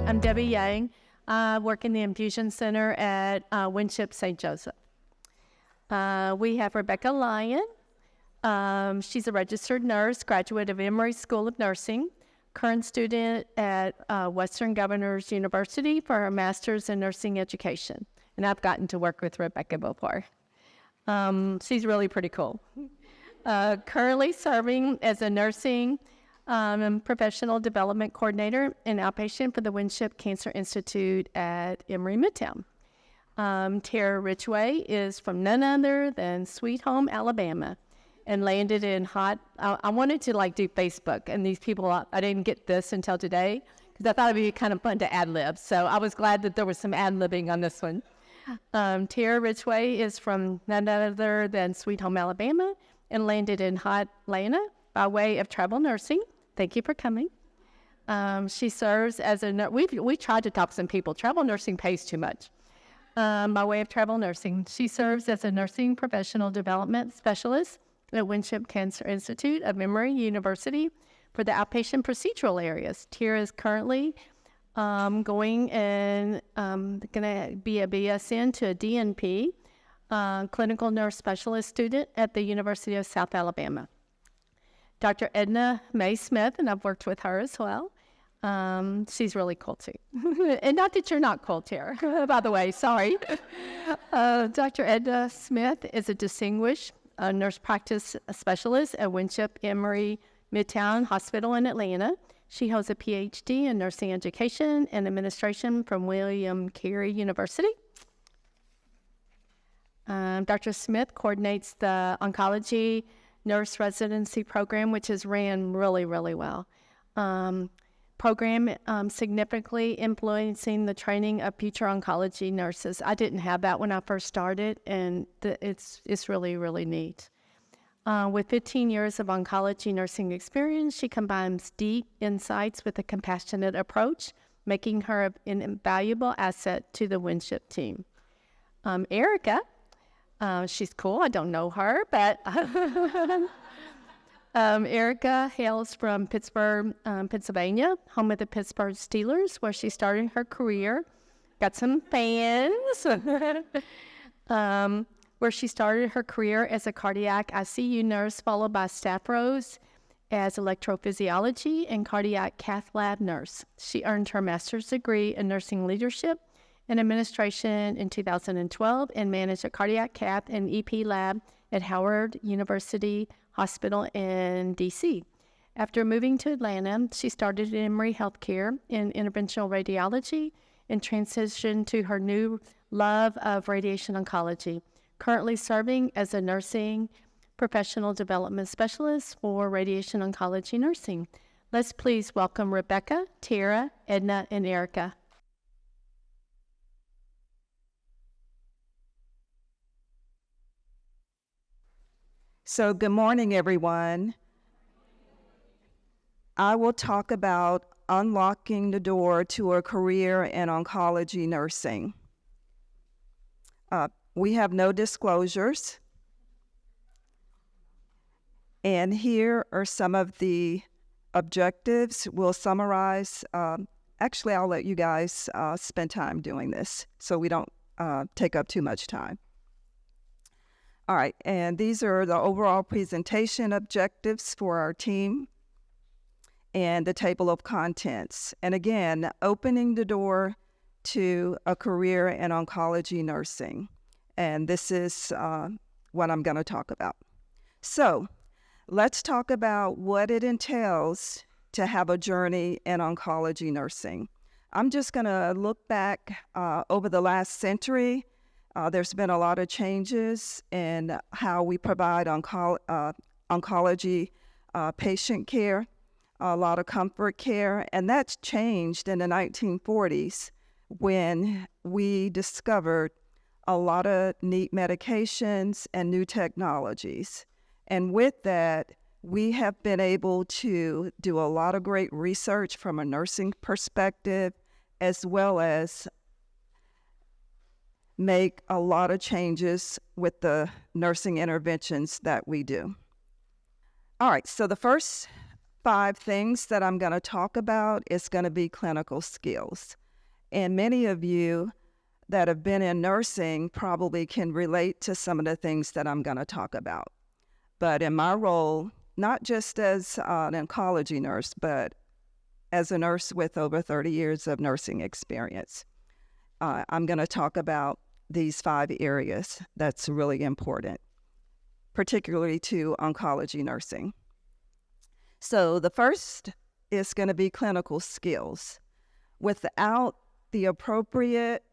I'm Debbie Yang. I work in the infusion center at Winship St. Joseph. We have Rebeca Leon. She's a registered nurse, graduate of Emory School of Nursing, current student at Western Governors University for her master's in nursing education. And I've gotten to work with Rebeca before. She's really pretty cool. Currently serving as a nursing professional development coordinator and outpatient for the Winship Cancer Institute at Emory Midtown. Tara Ridgeway is from none other than Sweet Home, Alabama, and landed in I wanted to do Facebook, and these people, I didn't get this until today, because I thought it'd be kind of fun to ad-lib, so I was glad that there was some ad-libbing on this one. Tara Ridgeway is from none other than Sweet Home, Alabama, and landed in Hot Atlanta by way of travel nursing. Thank you for coming. She serves as a nurse. We tried to talk to some people. Travel nursing pays too much. By way of travel nursing, she serves as a nursing professional development specialist at Winship Cancer Institute of Emory University for the outpatient procedural areas. Tara is currently going to be a BSN to a DNP, clinical nurse specialist student at the University of South Alabama. Dr. Edna Smith, and I've worked with her as well. She's really cool too. And not that you're not cool, Tara, by the way, sorry. Dr. Edna Smith is a distinguished nurse practice specialist at Winship Emory Midtown Hospital in Atlanta. She holds a PhD in nursing education and administration from William Carey University. Dr. Smith coordinates the Oncology nurse residency program, which is ran really, really well. Program significantly influencing the training of future oncology nurses. I didn't have that when I first started, and it's really, really neat. With 15 years of oncology nursing experience, she combines deep insights with a compassionate approach, making her an invaluable asset to the Winship team. Erika, she's cool. I don't know her, but Erika hails from Pittsburgh, Pennsylvania, home of the Pittsburgh Steelers, where she started her career. Got some fans. Where she started her career as a cardiac ICU nurse, followed by staff roles as electrophysiology and cardiac cath lab nurse. She earned her master's degree in nursing leadership and administration in 2012 and managed a cardiac cath and EP lab at Howard University Hospital in D.C. After moving to Atlanta, she started at Emory Healthcare in interventional radiology and transitioned to her new love of radiation oncology, currently serving as a nursing professional development specialist for radiation oncology nursing. Let's please welcome Rebeca, Tara, Edna, and Erika. So good morning, everyone. I will talk about unlocking the door to a career in oncology nursing. We have no disclosures. And here are some of the objectives. We'll summarize. Actually, I'll let you guys spend time doing this so we don't take up too much time. All right, and these are the overall presentation objectives for our team and the table of contents. And again, opening the door to a career in oncology nursing. And this is what I'm going to talk about. So let's talk about what it entails to have a journey in oncology nursing. I'm just going to look back over the last century. There's been a lot of changes in how we provide oncology patient care, a lot of comfort care, and that's changed in the 1940s when we discovered a lot of neat medications and new technologies. And with that, we have been able to do a lot of great research from a nursing perspective, as well as make a lot of changes with the nursing interventions that we do. All right, so the first 5 things that I'm going to talk about is going to be clinical skills. And many of you that have been in nursing probably can relate to some of the things that I'm going to talk about. But in my role, not just as an oncology nurse, but as a nurse with over 30 years of nursing experience, I'm going to talk about these 5 areas that's really important, particularly to oncology nursing. So the first is going to be clinical skills. Without the appropriate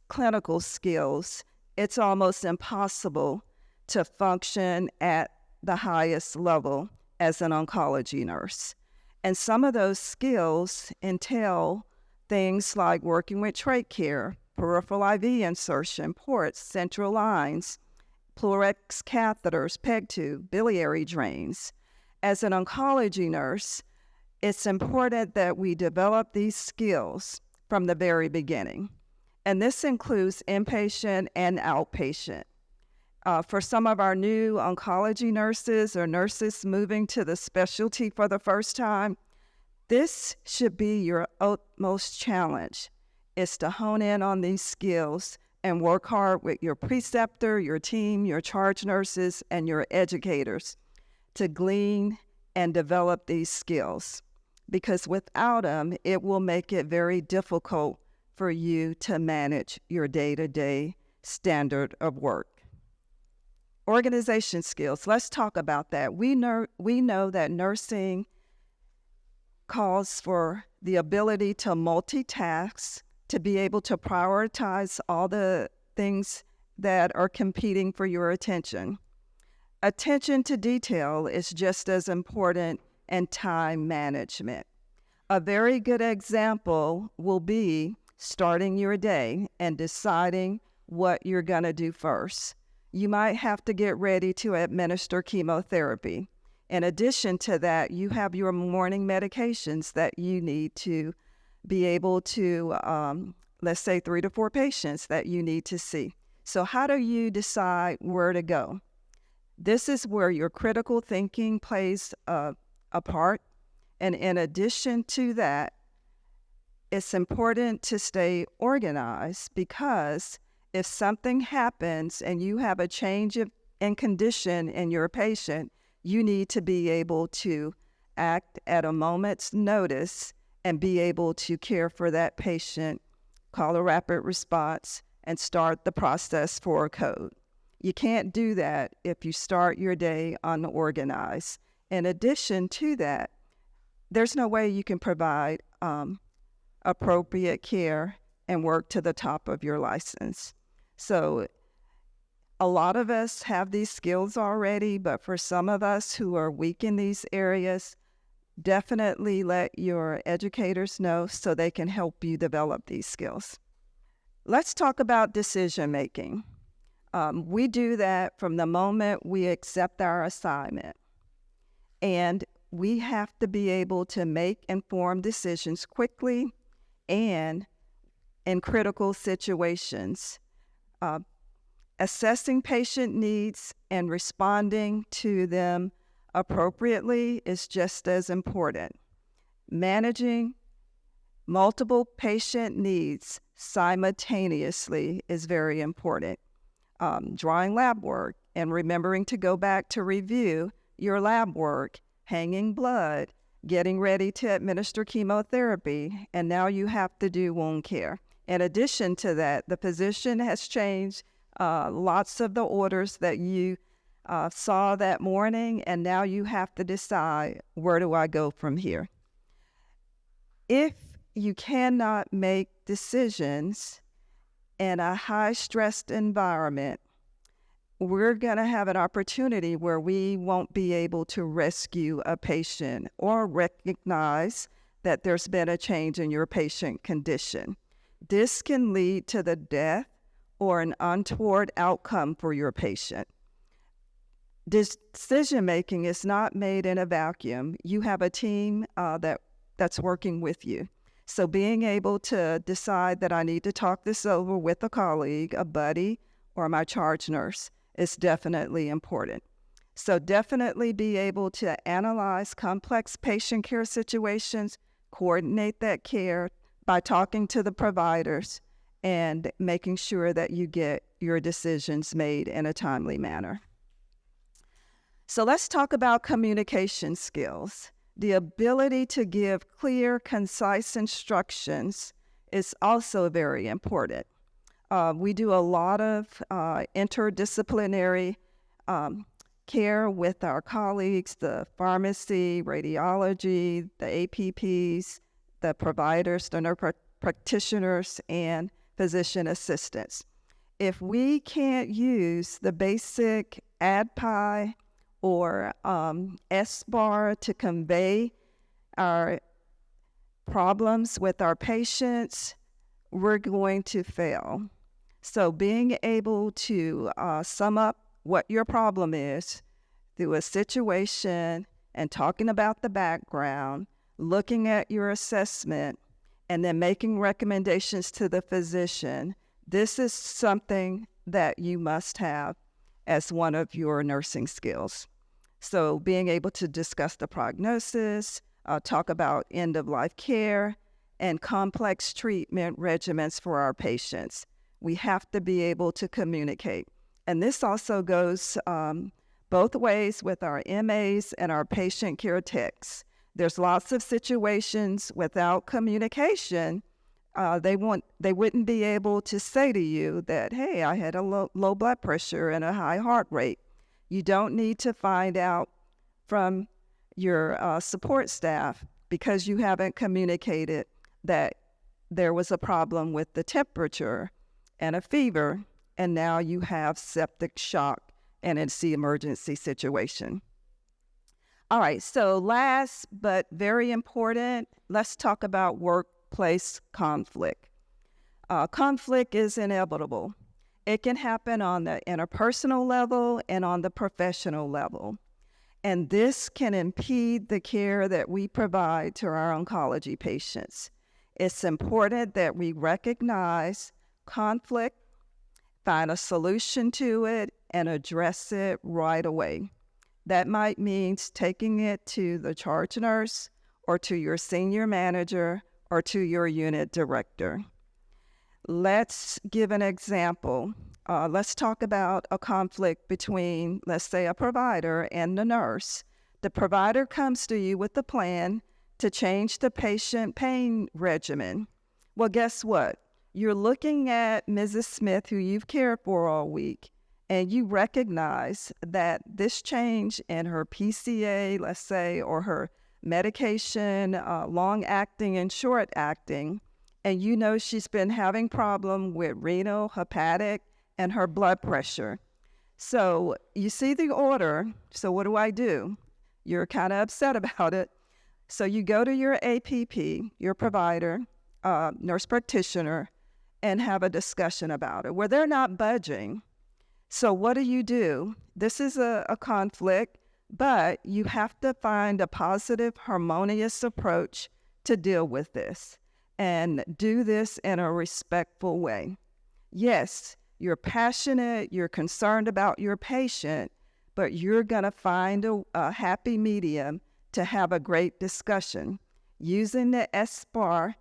clinical skills, it's almost impossible to function at the highest level as an oncology nurse. And some of those skills entail things like working with trach care, peripheral IV insertion, ports, central lines, Pleurex catheters, PEG tube, biliary drains. As an oncology nurse, it's important that we develop these skills from the very beginning. And this includes inpatient and outpatient. For some of our new oncology nurses or nurses moving to the specialty for the first time, this should be your utmost challenge, is to hone in on these skills and work hard with your preceptor, your team, your charge nurses, and your educators to glean and develop these skills. Because without them, it will make it very difficult for you to manage your day-to-day standard of work. Organization skills, let's talk about that. We know that nursing calls for the ability to multitask, to be able to prioritize all the things that are competing for your attention. Attention to detail is just as important, and time management. A very good example will be starting your day and deciding what you're going to do first. You might have to get ready to administer chemotherapy. In addition to that, you have your morning medications that you need to be able to, let's say 3 to 4 patients that you need to see. So how do you decide where to go? This is where your critical thinking plays a part. And in addition to that, it's important to stay organized, because if something happens and you have a change in condition in your patient, you need to be able to act at a moment's notice and be able to care for that patient, call a rapid response, and start the process for a code. You can't do that if you start your day unorganized. In addition to that, there's no way you can provide appropriate care and work to the top of your license. So a lot of us have these skills already, but for some of us who are weak in these areas, definitely let your educators know so they can help you develop these skills. Let's talk about decision making. We do that from the moment we accept our assignment. And we have to be able to make informed decisions quickly and in critical situations. Assessing patient needs and responding to them appropriately is just as important. Managing multiple patient needs simultaneously is very important. Drawing lab work and remembering to go back to review your lab work, hanging blood, getting ready to administer chemotherapy, and now you have to do wound care. In addition to that, the physician has changed lots of the orders that you saw that morning, and now you have to decide, where do I go from here? If you cannot make decisions in a high-stressed environment, we're going to have an opportunity where we won't be able to rescue a patient or recognize that there's been a change in your patient condition. This can lead to the death or an untoward outcome for your patient. Decision-making is not made in a vacuum. You have a team that's working with you. So being able to decide that I need to talk this over with a colleague, a buddy, or my charge nurse is definitely important. So definitely be able to analyze complex patient care situations, coordinate that care by talking to the providers and making sure that you get your decisions made in a timely manner. So let's talk about communication skills. The ability to give clear, concise instructions is also very important. We do a lot of interdisciplinary care with our colleagues, the pharmacy, radiology, the APPs, the providers, the nurse practitioners, and physician assistants. If we can't use the basic ADPI or SBAR to convey our problems with our patients, we're going to fail. So being able to sum up what your problem is through a situation and talking about the background, looking at your assessment, and then making recommendations to the physician, this is something that you must have as one of your nursing skills. So being able to discuss the prognosis, talk about end-of-life care, and complex treatment regimens for our patients. We have to be able to communicate. And this also goes both ways with our MAs and our patient care techs. There's lots of situations without communication. They wouldn't be able to say to you that, hey, I had a low blood pressure and a high heart rate. You don't need to find out from your support staff because you haven't communicated that there was a problem with the temperature and a fever, and now you have septic shock and it's the emergency situation. All right, so last but very important, let's talk about workplace conflict. Conflict is inevitable. It can happen on the interpersonal level and on the professional level. And this can impede the care that we provide to our oncology patients. It's important that we recognize conflict, find a solution to it, and address it right away. That might mean taking it to the charge nurse or to your senior manager or to your unit director. Let's give an example. Let's talk about a conflict between, let's say, a provider and the nurse. The provider comes to you with a plan to change the patient pain regimen. Well, guess what? You're looking at Mrs. Smith, who you've cared for all week, and you recognize that this change in her PCA, let's say, or her medication, long-acting and short-acting, and you know she's been having problem with renal, hepatic, and her blood pressure. So you see the order, so what do? You're kind of upset about it. So you go to your APP, your provider, nurse practitioner, and have a discussion about it, where they're not budging. So what do? This is a conflict, but you have to find a positive, harmonious approach to deal with this and do this in a respectful way. Yes, you're passionate, you're concerned about your patient, but you're going to find a happy medium to have a great discussion using the SBAR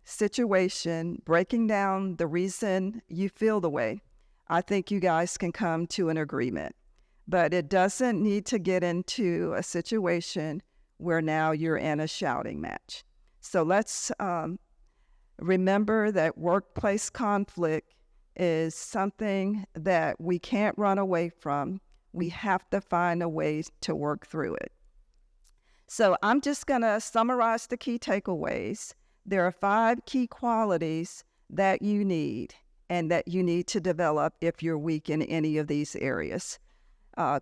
situation, breaking down the reason you feel the way. I think you guys can come to an agreement, but it doesn't need to get into a situation where now you're in a shouting match. So let's remember that workplace conflict is something that we can't run away from. We have to find a way to work through it. So I'm just going to summarize the key takeaways. There are 5 key qualities that you need and that you need to develop if you're weak in any of these areas.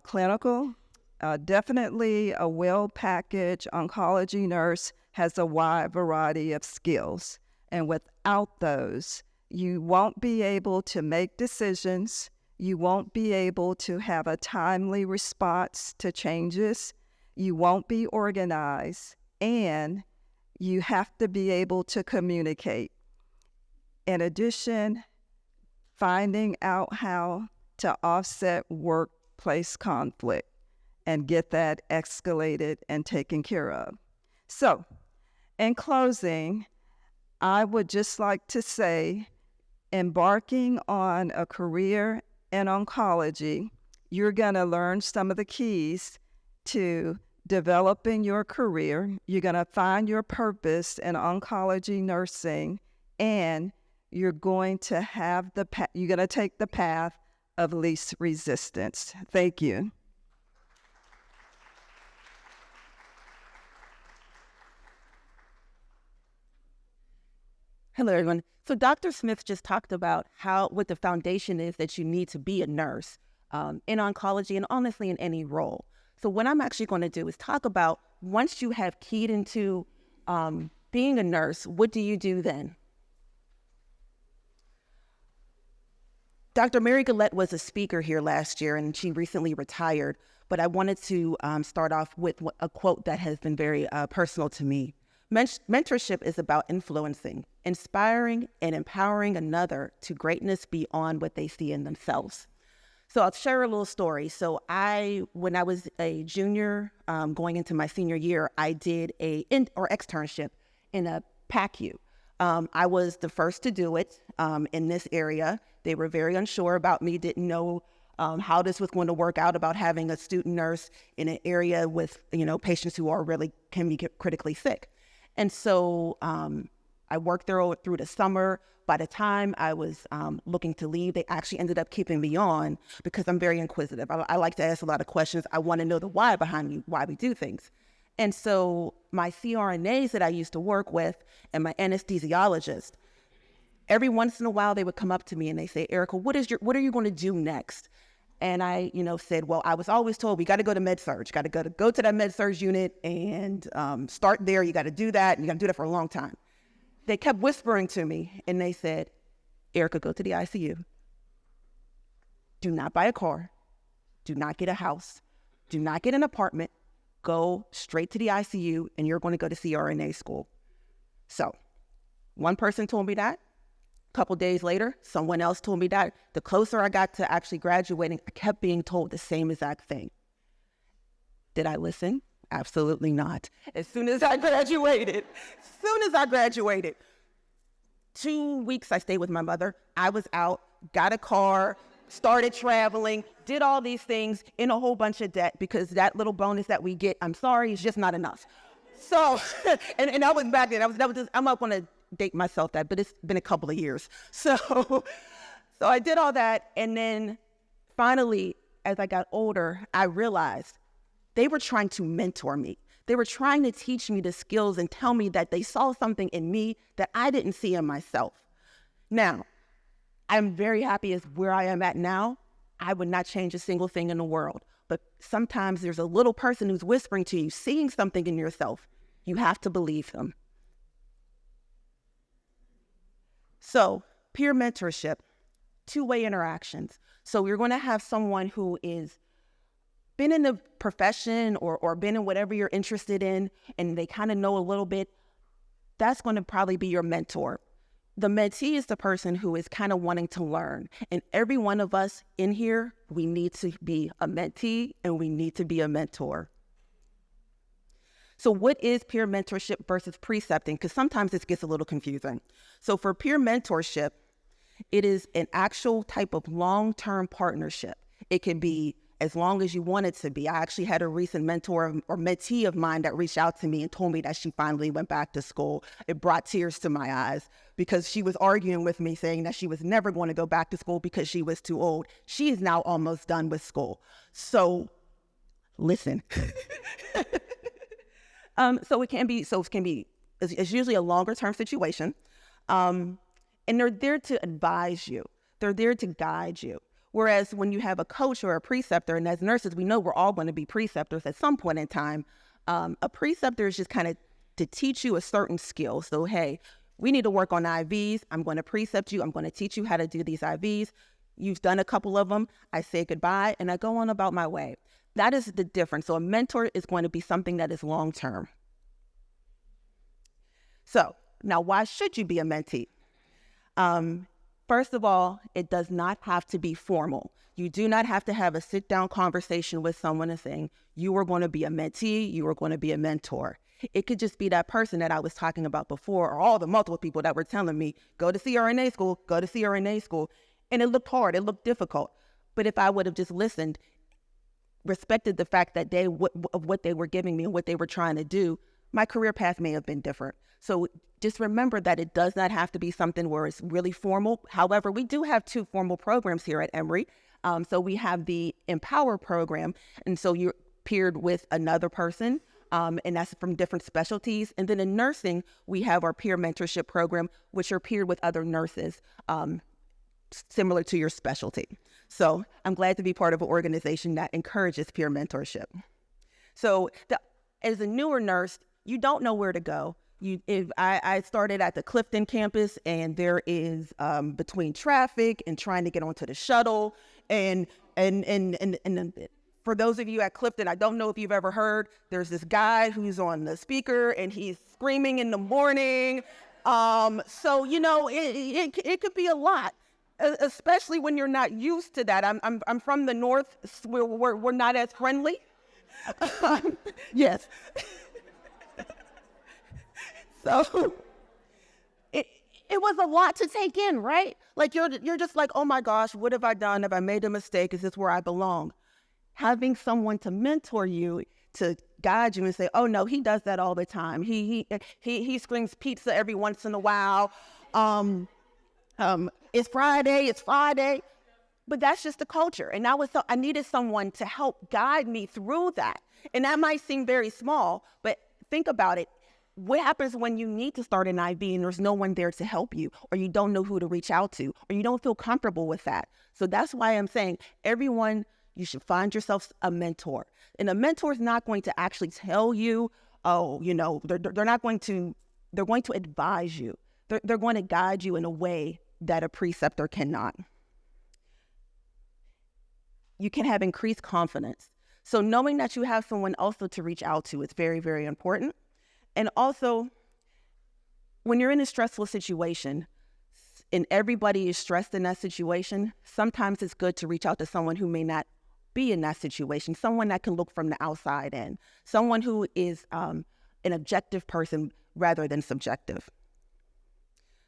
Clinical, definitely a well-packaged oncology nurse has a wide variety of skills. And without those, you won't be able to make decisions. You won't be able to have a timely response to changes. You won't be organized. And you have to be able to communicate. In addition, finding out how to offset work workplace conflict and get that escalated and taken care of. So, in closing, I would just like to say, embarking on a career in oncology, you're going to learn some of the keys to developing your career. You're going to find your purpose in oncology nursing, and you're going to take the path of least resistance. Thank you. Hello, everyone. So Dr. Smith just talked about what the foundation is that you need to be a nurse in oncology and honestly in any role. So what I'm actually going to do is talk about once you have keyed into being a nurse, what do you do then? Dr. Mary Gillette was a speaker here last year, and she recently retired. But I wanted to start off with a quote that has been very personal to me. Mentorship is about influencing, inspiring, and empowering another to greatness beyond what they see in themselves. So I'll share a little story. So when I was a junior going into my senior year, I did externship in a PACU. I was the first to do it in this area. They were very unsure about me, didn't know how this was going to work out about having a student nurse in an area with, patients who can be critically sick. And so I worked there through the summer. By the time I was looking to leave, they actually ended up keeping me on because I'm very inquisitive. I like to ask a lot of questions. I want to know the why behind why we do things. And so my CRNAs that I used to work with and my anesthesiologist, every once in a while they would come up to me and they say, Erika, what are you going to do next? And I, said, well, I was always told we got to go to med-surg, got to go to that med-surg unit and start there. You got to do that. And you got to do that for a long time. They kept whispering to me and they said, Erika, go to the ICU. Do not buy a car. Do not get a house. Do not get an apartment. Go straight to the ICU and you're going to go to CRNA school. So one person told me that. A couple days later, someone else told me that. The closer I got to actually graduating, I kept being told the same exact thing. Did I listen? Absolutely not. As soon as I graduated, 2 weeks I stayed with my mother. I was out, got a car, started traveling, did all these things in a whole bunch of debt because that little bonus that we get, I'm sorry, is just not enough. So, and I was back then, I'm not going to date myself that, but it's been a couple of years. So I did all that. And then finally, as I got older, I realized they were trying to mentor me. They were trying to teach me the skills and tell me that they saw something in me that I didn't see in myself. Now, I'm very happy as where I am at now. I would not change a single thing in the world. But sometimes there's a little person who's whispering to you, seeing something in yourself. You have to believe them. So peer mentorship, two-way interactions. So you're going to have someone who is been in the profession or been in whatever you're interested in, and they kind of know a little bit. That's going to probably be your mentor. The mentee is the person who is kind of wanting to learn. And every one of us in here, we need to be a mentee and we need to be a mentor. So what is peer mentorship versus precepting? Because sometimes this gets a little confusing. So for peer mentorship, it is an actual type of long-term partnership. It can be as long as you want it to be. I actually had a recent mentor or mentee of mine that reached out to me and told me that she finally went back to school. It brought tears to my eyes because she was arguing with me saying that she was never going to go back to school because she was too old. She is now almost done with school. So listen. It's usually a longer term situation. And they're there to advise you. They're there to guide you. Whereas when you have a coach or a preceptor, and as nurses, we know we're all going to be preceptors at some point in time. A preceptor is just kind of to teach you a certain skill. So, hey, we need to work on IVs. I'm going to precept you. I'm going to teach you how to do these IVs. You've done a couple of them. I say goodbye and I go on about my way. That is the difference. So a mentor is going to be something that is long-term. So now why should you be a mentee? First of all, it does not have to be formal. You do not have to have a sit-down conversation with someone and saying, you are going to be a mentee, you are going to be a mentor. It could just be that person that I was talking about before, or all the multiple people that were telling me, go to CRNA school, go to CRNA school. And it looked hard, it looked difficult. But if I would have just listened, respected the fact that of what they were giving me and what they were trying to do, my career path may have been different. So just remember that it does not have to be something where it's really formal. However, we do have 2 formal programs here at Emory. So we have the Empower program, and so you're paired with another person, and that's from different specialties. And then in nursing, we have our peer mentorship program, which are paired with other nurses, similar to your specialty. So I'm glad to be part of an organization that encourages peer mentorship. So as a newer nurse, you don't know where to go. I started at the Clifton campus, and there is between traffic and trying to get onto the shuttle, and for those of you at Clifton, I don't know if you've ever heard, there's this guy who's on the speaker and he's screaming in the morning. So it could be a lot, especially when you're not used to that. I'm from the north, we're not as friendly. Yes. So it was a lot to take in, right? Like you're just like, oh my gosh, what have I done? Have I made a mistake? Is this where I belong? Having someone to mentor you, to guide you and say, oh no, he does that all the time. He screams pizza every once in a while. It's Friday. But that's just the culture. And I needed someone to help guide me through that. And that might seem very small, but think about it. What happens when you need to start an IV and there's no one there to help you, or you don't know who to reach out to, or you don't feel comfortable with that? So that's why I'm saying everyone, you should find yourself a mentor. And a mentor is not going to actually tell you, they're going to advise you. They're going to guide you in a way that a preceptor cannot. You can have increased confidence. So knowing that you have someone also to reach out to is very, very important. And also, when you're in a stressful situation and everybody is stressed in that situation, sometimes it's good to reach out to someone who may not be in that situation, someone that can look from the outside in, someone who is an objective person rather than subjective.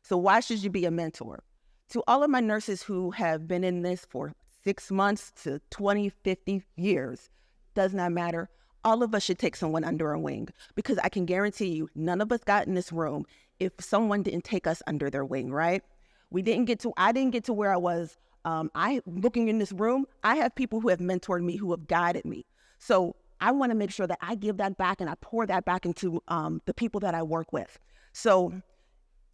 So why should you be a mentor? To all of my nurses who have been in this for 6 months to 20, 50 years, does not matter. All of us should take someone under our wing, because I can guarantee you, none of us got in this room if someone didn't take us under their wing, right? I didn't get to where I was. Looking in this room, I have people who have mentored me, who have guided me. So I want to make sure that I give that back and I pour that back into the people that I work with. So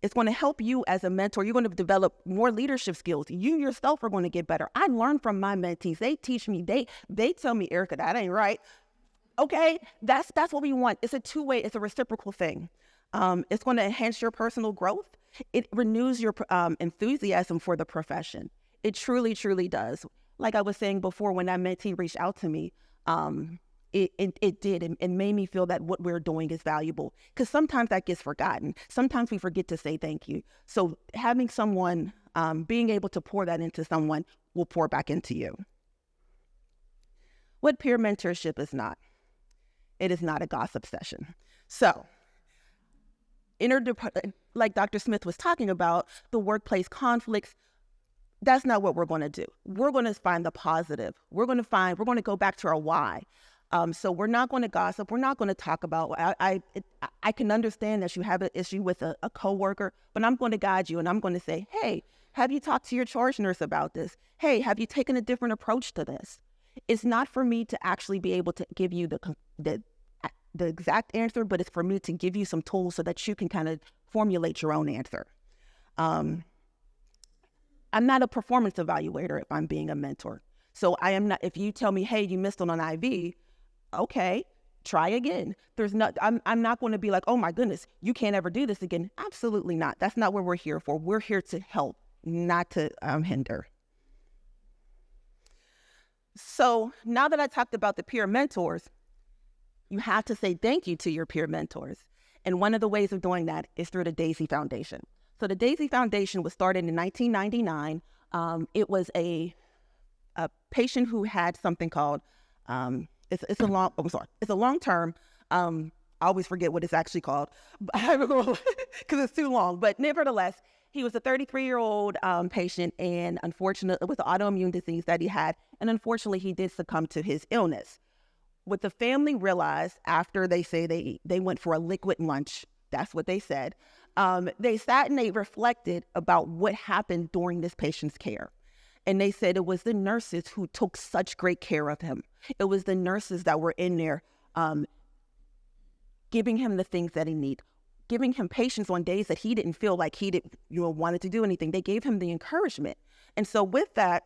it's going to help you as a mentor. You're going to develop more leadership skills. You yourself are going to get better. I learn from my mentees. They teach me. They tell me, Erika, that ain't right. Okay, that's what we want. It's a two-way, it's a reciprocal thing. It's going to enhance your personal growth. It renews your enthusiasm for the profession. It truly, truly does. Like I was saying before, when that mentee reached out to me, it did. It made me feel that what we're doing is valuable, because sometimes that gets forgotten. Sometimes we forget to say thank you. So having someone, being able to pour that into someone will pour back into you. What peer mentorship is not. It is not a gossip session. So, like Dr. Smith was talking about, the workplace conflicts, that's not what we're going to do. We're going to find the positive. We're going to go back to our why. So we're not going to gossip. We're not going to talk about, I can understand that you have an issue with a coworker, but I'm going to guide you and I'm going to say, hey, have you talked to your charge nurse about this? Hey, have you taken a different approach to this? It's not for me to actually be able to give you the exact answer, but it's for me to give you some tools so that you can kind of formulate your own answer. I'm not a performance evaluator if I'm being a mentor. So I am not, if you tell me, hey, you missed on an IV, okay, try again. I'm not going to be like, oh my goodness, you can't ever do this again. Absolutely not. That's not what we're here for. We're here to help, not to hinder. So now that I talked about the peer mentors, you have to say thank you to your peer mentors. And one of the ways of doing that is through the Daisy Foundation. So the Daisy Foundation was started in 1999. It was a patient who had something called, it's a long-term, I always forget what it's actually called, because it's too long. But nevertheless, he was a 33-year-old patient, and unfortunately, with the autoimmune disease that he had, and unfortunately, he did succumb to his illness. What the family realized after they went for a liquid lunch, that's what they said, they sat and they reflected about what happened during this patient's care. And they said it was the nurses who took such great care of him. It was the nurses that were in there giving him the things that he needed, giving him patience on days that he didn't feel like he didn't, wanted to do anything. They gave him the encouragement. And so with that,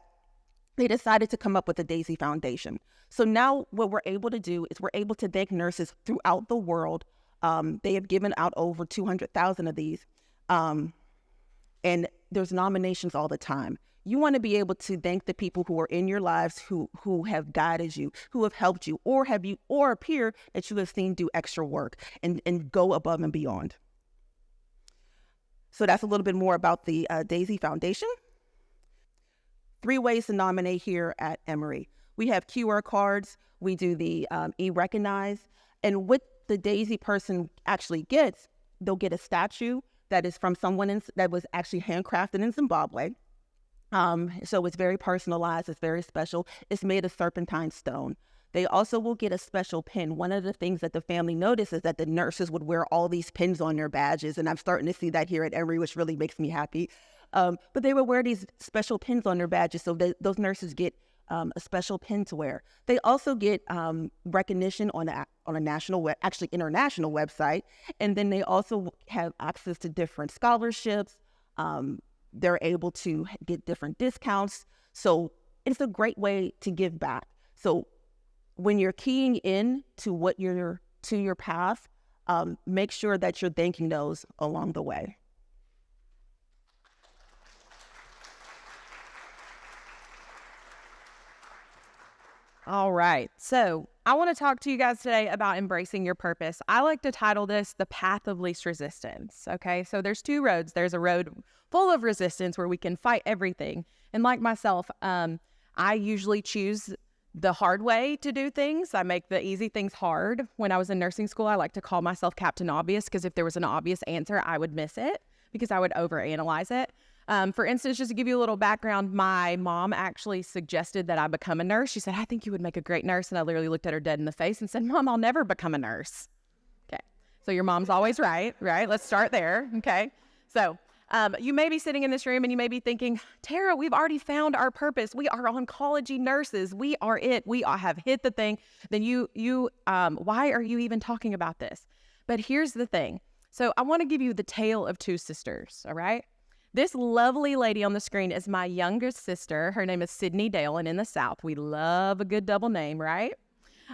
they decided to come up with the Daisy Foundation. So now what we're able to do is we're able to thank nurses throughout the world. They have given out over 200,000 of these. And there's nominations all the time. You want to be able to thank the people who are in your lives, who have guided you, who have helped you, or a peer that you have seen do extra work and go above and beyond. So that's a little bit more about the Daisy Foundation. 3 ways to nominate here at Emory. We have QR cards. We do the e-recognize. And what the Daisy person actually gets, they'll get a statue that is from someone that was actually handcrafted in Zimbabwe. So it's very personalized. It's very special. It's made of serpentine stone. They also will get a special pin. One of the things that the family noticed is that the nurses would wear all these pins on their badges, and I'm starting to see that here at Emory, which really makes me happy. But they would wear these special pins on their badges, so those nurses get a special pin to wear. They also get recognition on a national, international website, and then they also have access to different scholarships. They're able to get different discounts. So it's a great way to give back. So when you're keying in to your path, make sure that you're thanking those along the way. All right. So I want to talk to you guys today about embracing your purpose. I like to title this the path of least resistance. Okay. So there's 2 roads. There's a road full of resistance where we can fight everything. And like myself, I usually choose the hard way to do things. I make the easy things hard. When I was in nursing school, I like to call myself Captain Obvious, because if there was an obvious answer, I would miss it because I would overanalyze it. For instance, just to give you a little background, my mom actually suggested that I become a nurse. She said, I think you would make a great nurse. And I literally looked at her dead in the face and said, Mom, I'll never become a nurse. Okay. So your mom's always right? Let's start there. Okay. So you may be sitting in this room and you may be thinking, Tara, we've already found our purpose. We are oncology nurses. We are it. We have hit the thing. Then why are you even talking about this? But here's the thing. So I want to give you the tale of 2 sisters. All right. This lovely lady on the screen is my youngest sister. Her name is Sydney Dale, and in the South, we love a good double name, right?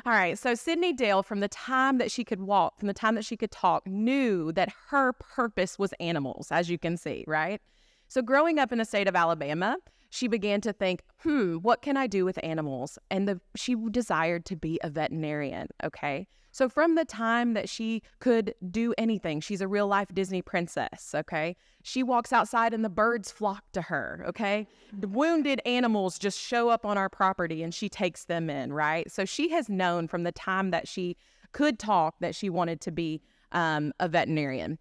All right, so Sydney Dale, from the time that she could walk, from the time that she could talk, knew that her purpose was animals, as you can see, right? So growing up in the state of Alabama, she began to think, what can I do with animals? And she desired to be a veterinarian, okay? So from the time that she could do anything, she's a real-life Disney princess, okay? She walks outside and the birds flock to her, okay? The wounded animals just show up on our property and she takes them in, right? So she has known from the time that she could talk that she wanted to be a veterinarian.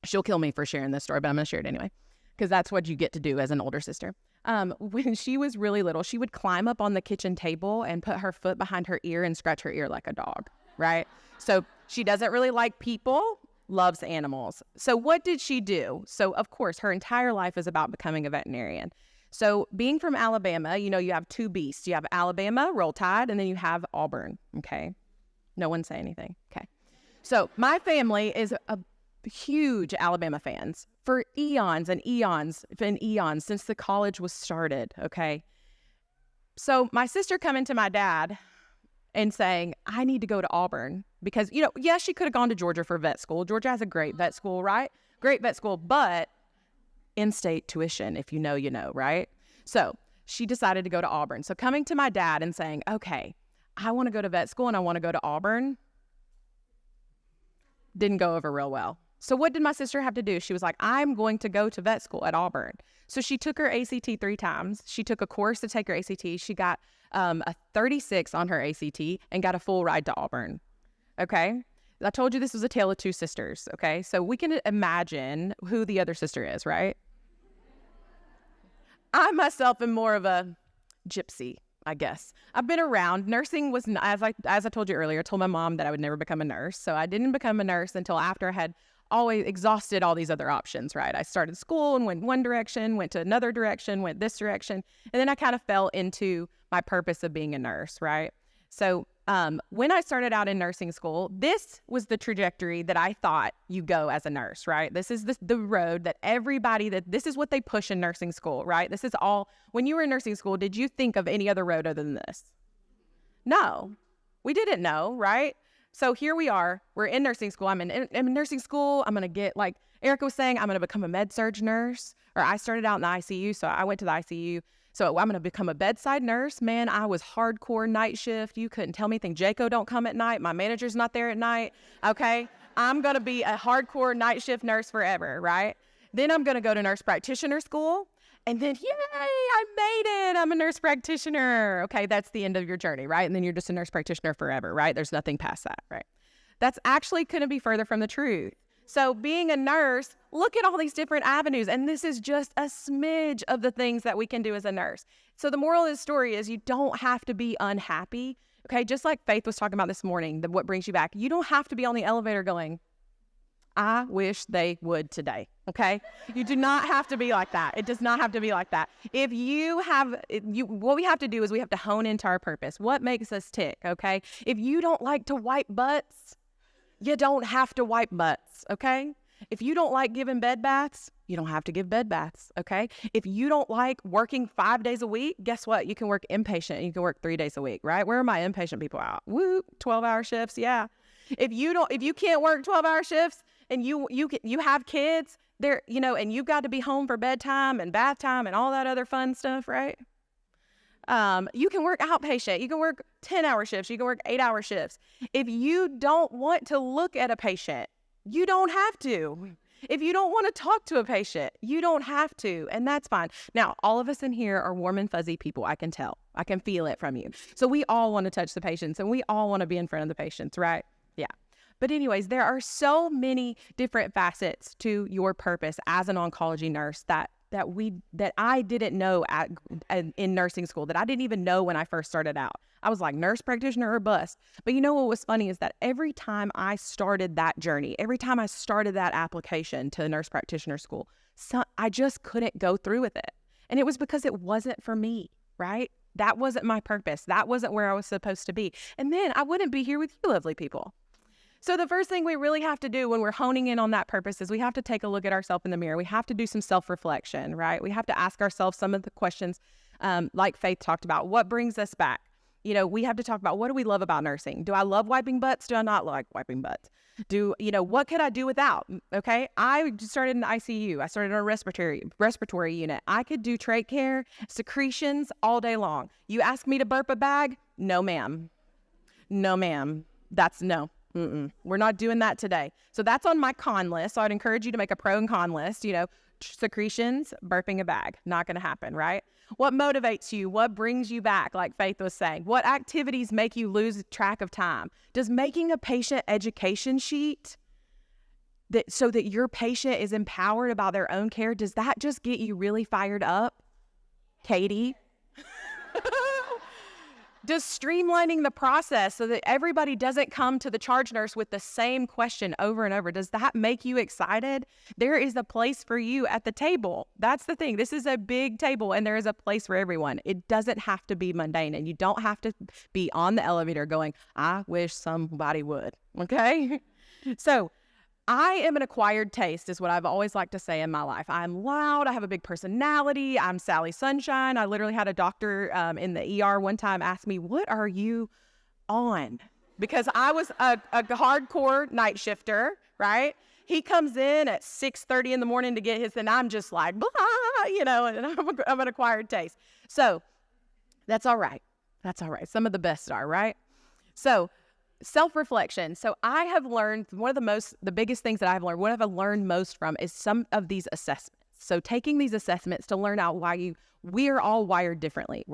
She'll kill me for sharing this story, but I'm going to share it anyway, because that's what you get to do as an older sister. When she was really little, she would climb up on the kitchen table and put her foot behind her ear and scratch her ear like a dog, right? So she doesn't really like people, loves animals. So what did she do? So of course, her entire life is about becoming a veterinarian. So being from Alabama, you have 2 beasts. You have Alabama, Roll Tide, and then you have Auburn, okay? No one say anything, okay? So my family is a huge Alabama fans for eons and eons and eons since the college was started, okay? So my sister coming to my dad and saying, I need to go to Auburn because, yes, she could have gone to Georgia for vet school. Georgia has a great vet school, right? Great vet school, but in-state tuition, if you know, right? So she decided to go to Auburn. So coming to my dad and saying, okay, I want to go to vet school and I want to go to Auburn, didn't go over real well. So what did my sister have to do? She was like, I'm going to go to vet school at Auburn. So she took her ACT 3 times. She took a course to take her ACT. She got a 36 on her ACT and got a full ride to Auburn. Okay. I told you this was a tale of two sisters. Okay. So we can imagine who the other sister is, right? I myself am more of a gypsy, I guess. I've been around. Nursing was, as I told you earlier, I told my mom that I would never become a nurse. So I didn't become a nurse until after I had always exhausted all these other options, right? I started school and went one direction, went to another direction, went this direction. And then I kind of fell into my purpose of being a nurse, right? So when I started out in nursing school, this was the trajectory that I thought you go as a nurse, right? This is the road that this is what they push in nursing school, right? This is all, when you were in nursing school, did you think of any other road other than this? No, we didn't know, right? So here we are, we're in nursing school. I'm in nursing school. I'm going to get, like Erika was saying, I'm going to become a med-surg nurse, or I started out in the ICU. So I went to the ICU. So I'm going to become a bedside nurse. Man, I was hardcore night shift. You couldn't tell me anything. Jaco don't come at night. My manager's not there at night. Okay. I'm going to be a hardcore night shift nurse forever, right? Then I'm going to go to nurse practitioner school. And then, yay, I made it. I'm a nurse practitioner. Okay. That's the end of your journey, right? And then you're just a nurse practitioner forever, right? There's nothing past that, right? That's actually couldn't be further from the truth. So being a nurse, look at all these different avenues. And this is just a smidge of the things that we can do as a nurse. So the moral of the story is you don't have to be unhappy. Okay. Just like Faith was talking about this morning, what brings you back. You don't have to be on the elevator going, I wish they would today. Okay. You do not have to be like that. It does not have to be like that. What we have to do is we have to hone into our purpose. What makes us tick? Okay. If you don't like to wipe butts, you don't have to wipe butts, okay? If you don't like giving bed baths, you don't have to give bed baths, okay? If you don't like working 5 days a week, guess what? You can work inpatient and you can work 3 days a week, right? Where are my inpatient people out? Woo, 12-hour shifts, yeah. If you can't work 12-hour shifts and you have kids, and you've got to be home for bedtime and bath time and all that other fun stuff, right? You can work outpatient. You can work 10-hour shifts. You can work 8-hour shifts. If you don't want to look at a patient, you don't have to. If you don't want to talk to a patient, you don't have to. And that's fine. Now, all of us in here are warm and fuzzy people. I can tell. I can feel it from you. So we all want to touch the patients and we all want to be in front of the patients, right? Yeah. But anyways, there are so many different facets to your purpose as an oncology nurse that I didn't know in nursing school, that I didn't even know when I first started out. I was like, nurse practitioner or bust. But you know what was funny is that every time I started that journey, every time I started that application to nurse practitioner school, I just couldn't go through with it. And it was because it wasn't for me, right? That wasn't my purpose. That wasn't where I was supposed to be. And then I wouldn't be here with you lovely people. So the first thing we really have to do when we're honing in on that purpose is we have to take a look at ourselves in the mirror. We have to do some self-reflection, right? We have to ask ourselves some of the questions like Faith talked about. What brings us back? We have to talk about, what do we love about nursing? Do I love wiping butts? Do I not like wiping butts? What could I do without? Okay. I started in the ICU. I started in a respiratory unit. I could do trach care, secretions all day long. You ask me to burp a bag? No, ma'am. No, ma'am. That's no. We're not doing that today. So that's on my con list. So I'd encourage you to make a pro and con list. Secretions, burping a bag, not going to happen, right? What motivates you? What brings you back? Like Faith was saying, what activities make you lose track of time? Does making a patient education sheet so that your patient is empowered about their own care, does that just get you really fired up? Katie? Does streamlining the process so that everybody doesn't come to the charge nurse with the same question over and over, does that make you excited? There is a place for you at the table. That's the thing. This is a big table and there is a place for everyone. It doesn't have to be mundane and you don't have to be on the elevator going, I wish somebody would. Okay? So I am an acquired taste is what I've always liked to say in my life. I'm loud. I have a big personality. I'm Sally Sunshine. I literally had a doctor in the ER one time ask me, what are you on? Because I was a hardcore night shifter, right? He comes in at 6:30 in the morning to get his, and I'm just like, blah, and I'm an acquired taste. So that's all right. That's all right. Some of the best are, right? So self-reflection. So I have learned the biggest things that I've learned, what have I learned most from is some of these assessments. So taking these assessments to learn out we are all wired differently.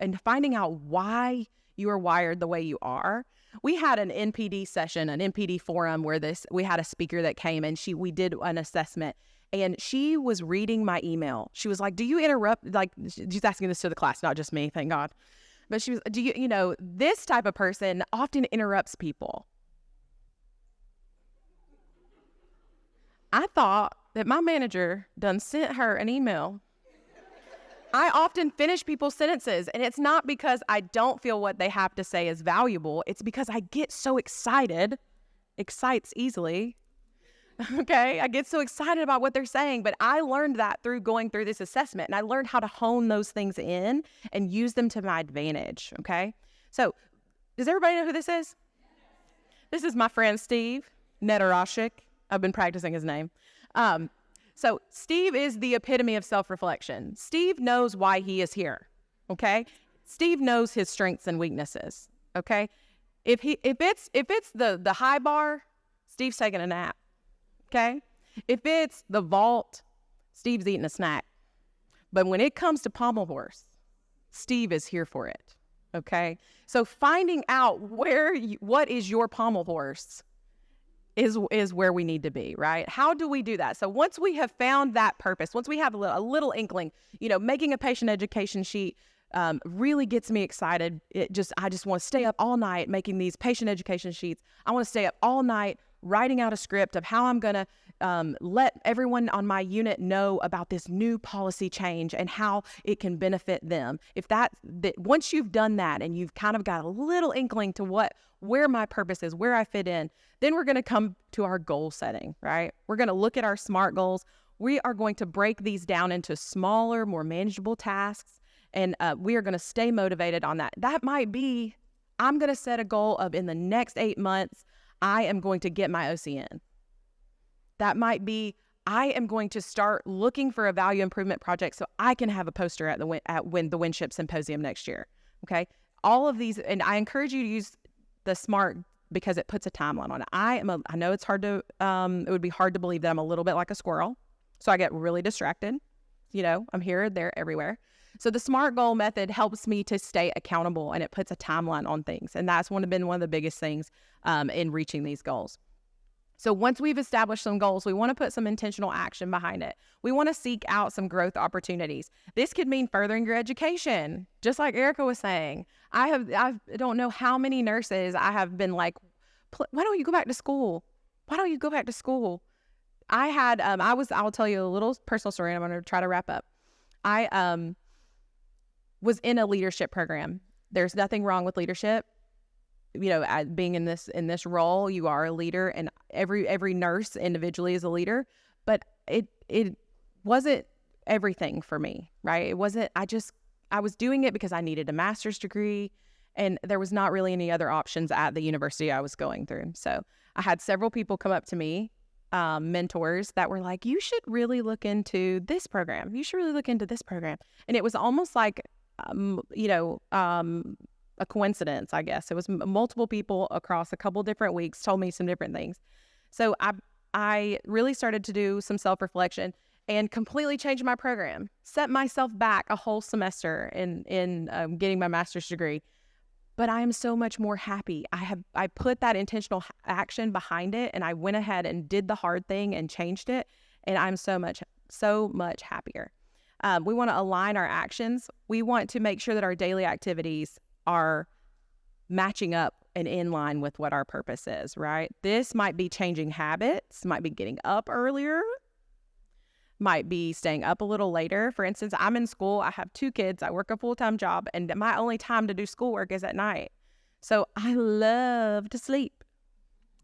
And finding out why you are wired the way you are. We had an NPD session, an NPD forum where we had a speaker that came and we did an assessment, and she was reading my email. She was like, do you interrupt? Like, she's asking this to the class, not just me, thank God. But she was, this type of person often interrupts people. I thought that my manager done sent her an email. I often finish people's sentences, and it's not because I don't feel what they have to say is valuable. It's because I get so excited. Excites easily. Okay, I get so excited about what they're saying, but I learned that through going through this assessment, and I learned how to hone those things in and use them to my advantage, okay? So, does everybody know who this is? This is my friend Steve Netarashik. I've been practicing his name. So Steve is the epitome of self-reflection. Steve knows why he is here, okay? Steve knows his strengths and weaknesses, okay? If it's the high bar, Steve's taking a nap, okay? If it's the vault, Steve's eating a snack. But when it comes to pommel horse, Steve is here for it, okay? So finding out what is your pommel horse is where we need to be, right? How do we do that? So once we have found that purpose, once we have a little inkling, making a patient education sheet really gets me excited. I just want to stay up all night making these patient education sheets. I want to stay up all night writing out a script of how I'm going to let everyone on my unit know about this new policy change and how it can benefit them. Once you've done that and you've kind of got a little inkling to where my purpose is, where I fit in, then we're going to come to our goal setting, right? We're going to look at our SMART goals. We are going to break these down into smaller, more manageable tasks, and we are going to stay motivated on that. That might be, I'm going to set a goal of in the next 8 months, I am going to get my OCN. That might be, I am going to start looking for a value improvement project so I can have a poster at the Winship Symposium next year. Okay, all of these, and I encourage you to use the SMART because it puts a timeline on it. I know it's hard to, it would be hard to believe that I'm a little bit like a squirrel, so I get really distracted. I'm here, there, everywhere. So the SMART goal method helps me to stay accountable, and it puts a timeline on things, and that's been one of the biggest things in reaching these goals. So once we've established some goals, we want to put some intentional action behind it. We want to seek out some growth opportunities. This could mean furthering your education, just like Erika was saying. I don't know how many nurses I have been like, why don't you go back to school? Why don't you go back to school? I'll tell you a little personal story, and I'm going to try to wrap up. I was in a leadership program. There's nothing wrong with leadership. Being in this role, you are a leader, and every nurse individually is a leader, but it wasn't everything for me, right? It wasn't, I was doing it because I needed a master's degree, and there was not really any other options at the university I was going through. So I had several people come up to me, mentors that were like, you should really look into this program. You should really look into this program. And it was almost like, a coincidence, I guess. It was multiple people across a couple different weeks told me some different things. So I really started to do some self-reflection and completely changed my program, set myself back a whole semester in getting my master's degree. But I am so much more happy. I put that intentional action behind it, and I went ahead and did the hard thing and changed it, and I'm so much happier. We want to align our actions. We want to make sure that our daily activities are matching up and in line with what our purpose is, right? This might be changing habits, might be getting up earlier, might be staying up a little later. For instance, I'm in school. I have 2 kids. I work a full-time job, and my only time to do schoolwork is at night. So I love to sleep.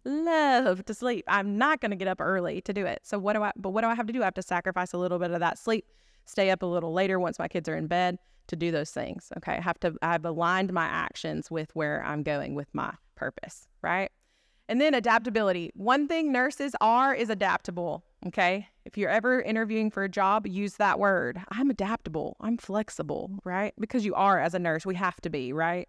I'm not going to get up early to do it. So what do I have to do? I have to sacrifice a little bit of that sleep, stay up a little later once my kids are in bed to do those things. Okay. I've aligned my actions with where I'm going with my purpose, right? And then adaptability. One thing nurses are is adaptable. Okay. If you're ever interviewing for a job, use that word. I'm adaptable. I'm flexible, right? Because you are as a nurse. We have to be, right?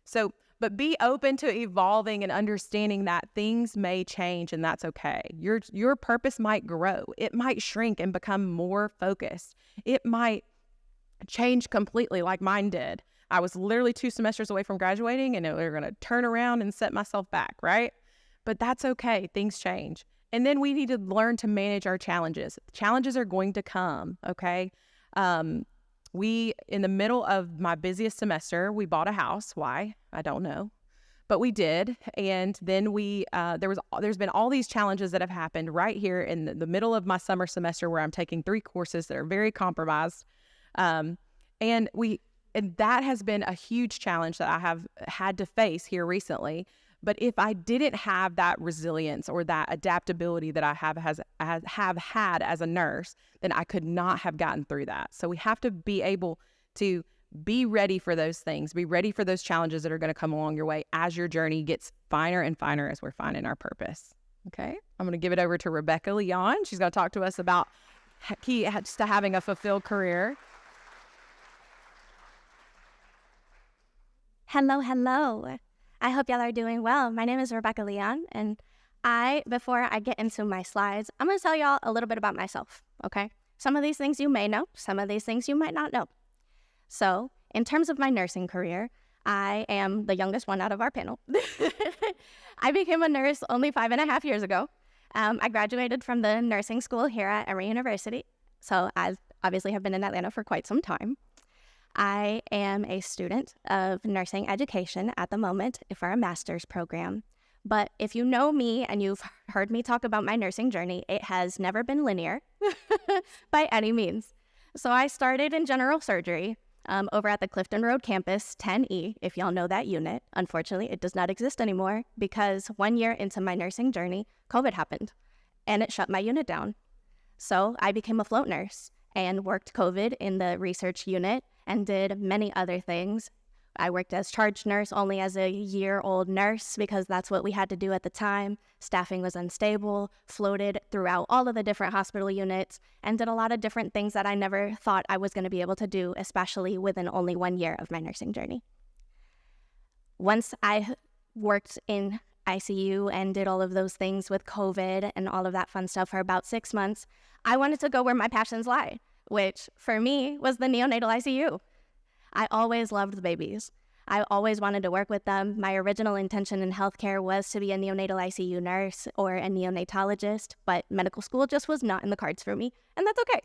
So but be open to evolving and understanding that things may change, and that's okay. Your purpose might grow. It might shrink and become more focused. It might change completely like mine did. I was literally 2 semesters away from graduating, and they were going to turn around and set myself back, right? But that's okay. Things change. And then we need to learn to manage our challenges. Challenges are going to come, okay? In the middle of my busiest semester, we bought a house. Why? I don't know. But we did. And then there's been all these challenges that have happened right here in the middle of my summer semester, where I'm taking 3 courses that are very compromised. And that has been a huge challenge that I have had to face here recently. But if I didn't have that resilience or that adaptability that I have had as a nurse, then I could not have gotten through that. So we have to be able to be ready for those things, be ready for those challenges that are going to come along your way as your journey gets finer and finer as we're finding our purpose. Okay, I'm going to give it over to Rebeca Leon. She's going to talk to us about key to having a fulfilled career. Hello. I hope y'all are doing well. My name is Rebeca Leon, and before I get into my slides, I'm going to tell y'all a little bit about myself, okay? Some of these things you may know, some of these things you might not know. So, in terms of my nursing career, I am the youngest one out of our panel. I became a nurse only 5.5 years ago. I graduated from the nursing school here at Emory University, so I obviously have been in Atlanta for quite some time. I am a student of nursing education at the moment for a master's program. But if you know me and you've heard me talk about my nursing journey, it has never been linear by any means. So I started in general surgery over at the Clifton Road campus, 10E, if y'all know that unit. Unfortunately, it does not exist anymore because 1 year into my nursing journey, COVID happened and it shut my unit down. So I became a float nurse and worked COVID in the research unit and did many other things. I worked as charge nurse only as a year-old nurse because that's what we had to do at the time. Staffing was unstable, floated throughout all of the different hospital units, and did a lot of different things that I never thought I was going to be able to do, especially within only 1 year of my nursing journey. Once I worked in ICU and did all of those things with COVID and all of that fun stuff for about 6 months, I wanted to go where my passions lie, which for me was the neonatal ICU. I always loved the babies. I always wanted to work with them. My original intention in healthcare was to be a neonatal ICU nurse or a neonatologist, but medical school just was not in the cards for me, and that's okay.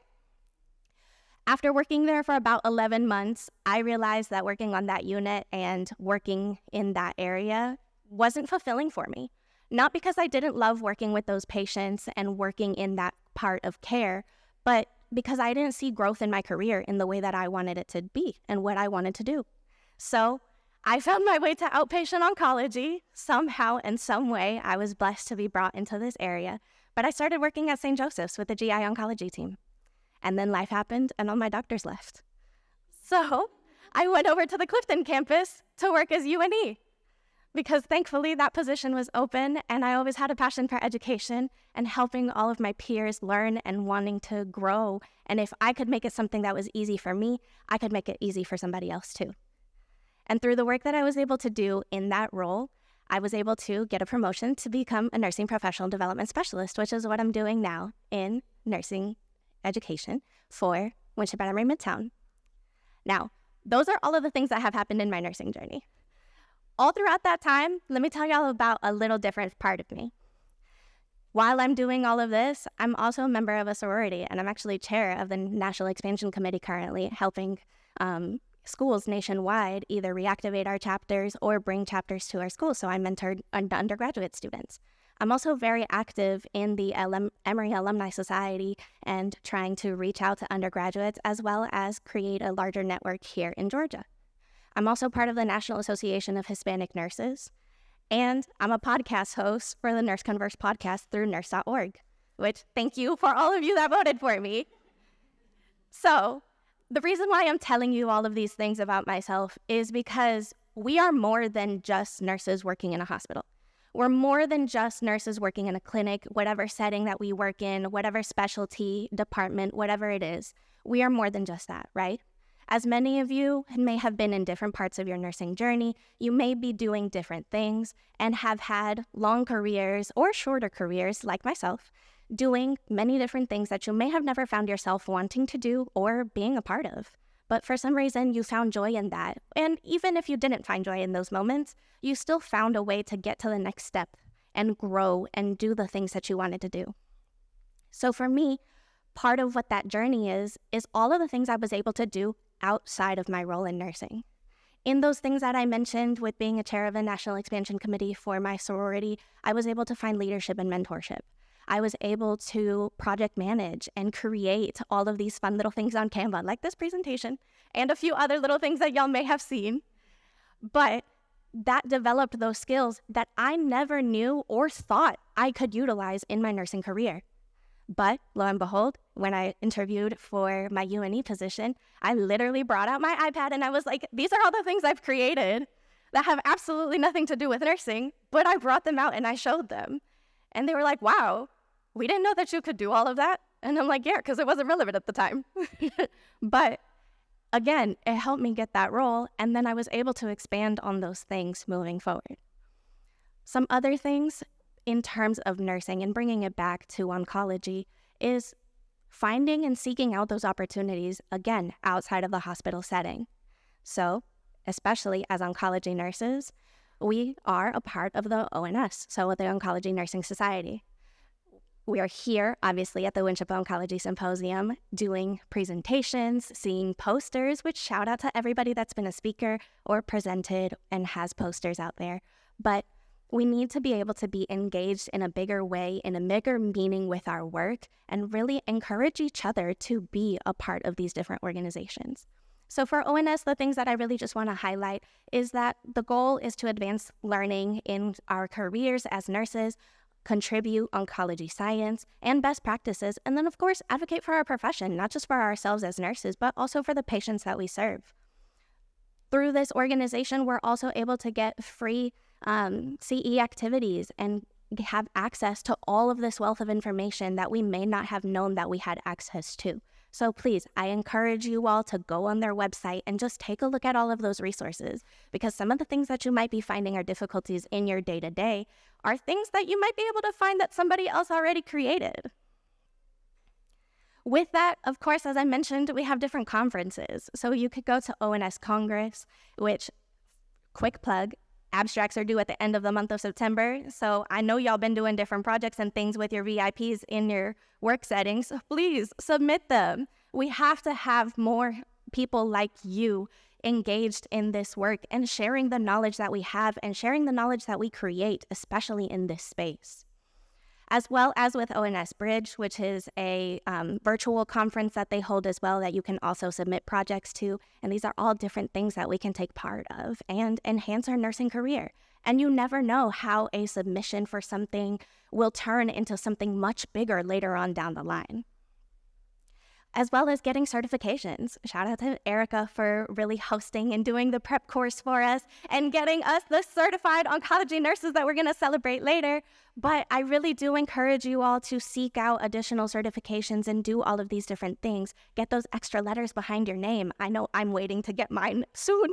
After working there for about 11 months, I realized that working on that unit and working in that area wasn't fulfilling for me. Not because I didn't love working with those patients and working in that part of care, but because I didn't see growth in my career in the way that I wanted it to be and what I wanted to do. So I found my way to outpatient oncology. Somehow, in some way, I was blessed to be brought into this area. But I started working at St. Joseph's with the GI oncology team. And then life happened and all my doctors left. So I went over to the Clifton campus to work as UNE. Because thankfully that position was open and I always had a passion for education and helping all of my peers learn and wanting to grow. And if I could make it something that was easy for me, I could make it easy for somebody else too. And through the work that I was able to do in that role, I was able to get a promotion to become a nursing professional development specialist, which is what I'm doing now in nursing education for Winship at Emory Midtown. Now, those are all of the things that have happened in my nursing journey. All throughout that time, let me tell y'all about a little different part of me. While I'm doing all of this, I'm also a member of a sorority, and I'm actually chair of the National Expansion Committee currently, helping schools nationwide either reactivate our chapters or bring chapters to our schools. So I mentored undergraduate students. I'm also very active in the Emory Alumni Society and trying to reach out to undergraduates as well as create a larger network here in Georgia. I'm also part of the National Association of Hispanic Nurses, and I'm a podcast host for the Nurse Converse podcast through nurse.org, which thank you for all of you that voted for me. So the reason why I'm telling you all of these things about myself is because we are more than just nurses working in a hospital. We're more than just nurses working in a clinic, whatever setting that we work in, whatever specialty, department, whatever it is. We are more than just that, right? As many of you may have been in different parts of your nursing journey, you may be doing different things and have had long careers or shorter careers, like myself, doing many different things that you may have never found yourself wanting to do or being a part of. But for some reason, you found joy in that. And even if you didn't find joy in those moments, you still found a way to get to the next step and grow and do the things that you wanted to do. So for me, part of what that journey is all of the things I was able to do outside of my role in nursing. In those things that I mentioned with being a chair of a national expansion committee for my sorority, I was able to find leadership and mentorship. I was able to project manage and create all of these fun little things on Canva, like this presentation, and a few other little things that y'all may have seen. But that developed those skills that I never knew or thought I could utilize in my nursing career. But lo and behold, when I interviewed for my UNE position, I literally brought out my iPad and I was like, these are all the things I've created that have absolutely nothing to do with nursing, but I brought them out and I showed them. And they were like, wow, we didn't know that you could do all of that. And I'm like, yeah, because it wasn't relevant at the time. But again, it helped me get that role. And then I was able to expand on those things moving forward. Some other things in terms of nursing and bringing it back to oncology is finding and seeking out those opportunities, again, outside of the hospital setting. So, especially as oncology nurses, we are a part of the ONS, so the Oncology Nursing Society. We are here, obviously, at the Winship Oncology Symposium, doing presentations, seeing posters, which shout out to everybody that's been a speaker or presented and has posters out there. But we need to be able to be engaged in a bigger way, in a bigger meaning with our work, and really encourage each other to be a part of these different organizations. So for ONS, the things that I really just want to highlight is that the goal is to advance learning in our careers as nurses, contribute oncology science and best practices, and then, of course, advocate for our profession, not just for ourselves as nurses, but also for the patients that we serve. Through this organization, we're also able to get free CE activities and have access to all of this wealth of information that we may not have known that we had access to. So please, I encourage you all to go on their website and just take a look at all of those resources, because some of the things that you might be finding are difficulties in your day-to-day are things that you might be able to find that somebody else already created. With that, of course, as I mentioned, we have different conferences. So you could go to ONS Congress, which, quick plug, abstracts are due at the end of the month of September. So I know y'all been doing different projects and things with your VIPs in your work settings. So please submit them. We have to have more people like you engaged in this work and sharing the knowledge that we have and sharing the knowledge that we create, especially in this space. As well as with ONS Bridge, which is a virtual conference that they hold as well that you can also submit projects to. And these are all different things that we can take part of and enhance our nursing career. And you never know how a submission for something will turn into something much bigger later on down the line. As well as getting certifications. Shout out to Erika for really hosting and doing the prep course for us and getting us the certified oncology nurses that we're going to celebrate later. But I really do encourage you all to seek out additional certifications and do all of these different things. Get those extra letters behind your name. I know I'm waiting to get mine soon.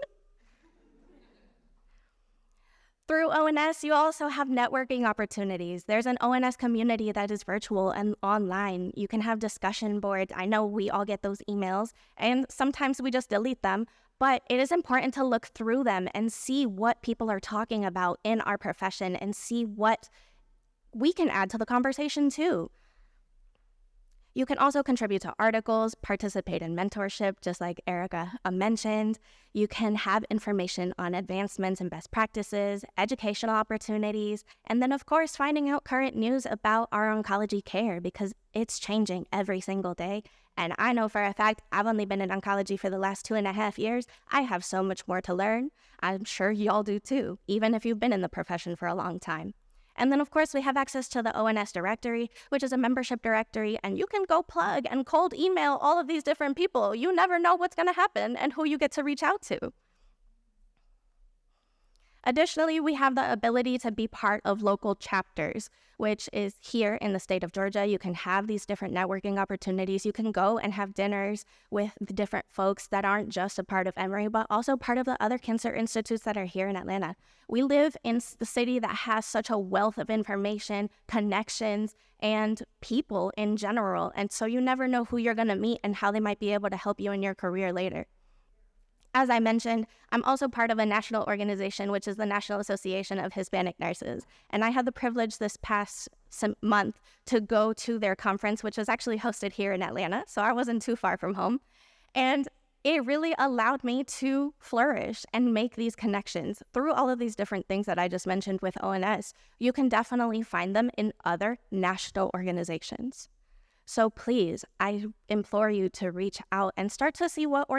Through ONS, you also have networking opportunities. There's an ONS community that is virtual and online. You can have discussion boards. I know we all get those emails, and sometimes we just delete them, but it is important to look through them and see what people are talking about in our profession and see what we can add to the conversation too. You can also contribute to articles, participate in mentorship, just like Erika mentioned. You can have information on advancements and best practices, educational opportunities, and then, of course, finding out current news about our oncology care, because it's changing every single day. And I know for a fact, I've only been in oncology for the last 2.5 years. I have so much more to learn. I'm sure y'all do too, even if you've been in the profession for a long time. And then, of course, we have access to the ONS directory, which is a membership directory, and you can go plug and cold email all of these different people. You never know what's going to happen and who you get to reach out to. Additionally, we have the ability to be part of local chapters, which is here in the state of Georgia. You can have these different networking opportunities. You can go and have dinners with the different folks that aren't just a part of Emory, but also part of the other cancer institutes that are here in Atlanta. We live in the city that has such a wealth of information, connections, and people in general. And so you never know who you're going to meet and how they might be able to help you in your career later. As I mentioned, I'm also part of a national organization, which is the National Association of Hispanic Nurses. And I had the privilege this past month to go to their conference, which was actually hosted here in Atlanta. So I wasn't too far from home. And it really allowed me to flourish and make these connections through all of these different things that I just mentioned with ONS. You can definitely find them in other national organizations. So please, I implore you to reach out and start to see what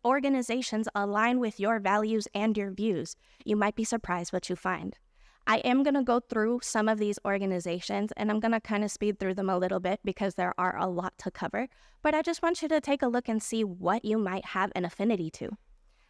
organizations align with your values and your views. You might be surprised what you find. I am going to go through some of these organizations, and I'm going to kind of speed through them a little bit because there are a lot to cover. But I just want you to take a look and see what you might have an affinity to.